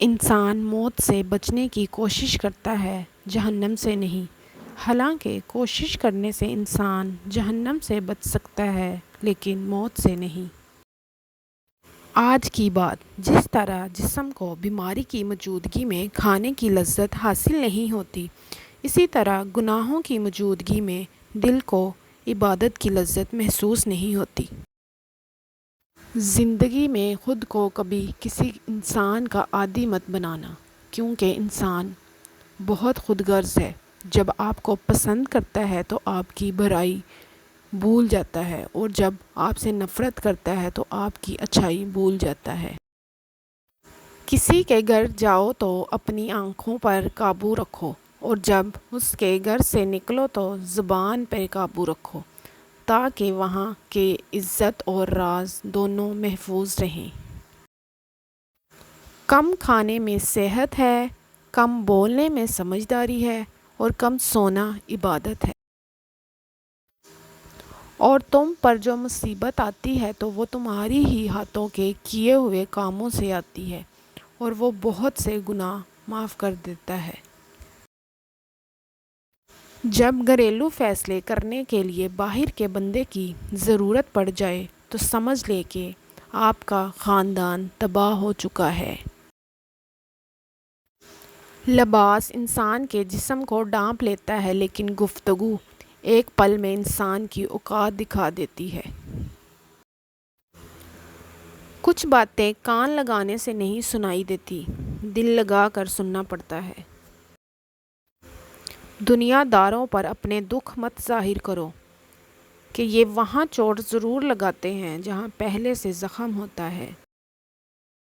انسان موت سے بچنے کی کوشش کرتا ہے، جہنم سے نہیں۔ حالانکہ کوشش کرنے سے انسان جہنم سے بچ سکتا ہے، لیکن موت سے نہیں۔ آج کی بات، جس طرح جسم کو بیماری کی موجودگی میں کھانے کی لذت حاصل نہیں ہوتی، اسی طرح گناہوں کی موجودگی میں دل کو عبادت کی لذت محسوس نہیں ہوتی۔ زندگی میں خود کو کبھی کسی انسان کا عادی مت بنانا، کیونکہ انسان بہت خود غرض ہے۔ جب آپ کو پسند کرتا ہے تو آپ کی برائی بھول جاتا ہے، اور جب آپ سے نفرت کرتا ہے تو آپ کی اچھائی بھول جاتا ہے۔ کسی کے گھر جاؤ تو اپنی آنکھوں پر قابو رکھو، اور جب اس کے گھر سے نکلو تو زبان پر قابو رکھو، تاکہ وہاں کے عزت اور راز دونوں محفوظ رہیں۔ کم کھانے میں صحت ہے، کم بولنے میں سمجھداری ہے، اور کم سونا عبادت ہے۔ اور تم پر جو مصیبت آتی ہے تو وہ تمہاری ہی ہاتھوں کے کیے ہوئے کاموں سے آتی ہے، اور وہ بہت سے گناہ معاف کر دیتا ہے۔ جب گھریلو فیصلے کرنے کے لیے باہر کے بندے کی ضرورت پڑ جائے تو سمجھ لے کہ آپ کا خاندان تباہ ہو چکا ہے۔ لباس انسان کے جسم کو ڈھانپ لیتا ہے، لیکن گفتگو ایک پل میں انسان کی اوقات دکھا دیتی ہے۔ کچھ باتیں کان لگانے سے نہیں سنائی دیتی، دل لگا کر سننا پڑتا ہے۔ دنیا داروں پر اپنے دکھ مت ظاہر کرو، کہ یہ وہاں چوٹ ضرور لگاتے ہیں جہاں پہلے سے زخم ہوتا ہے۔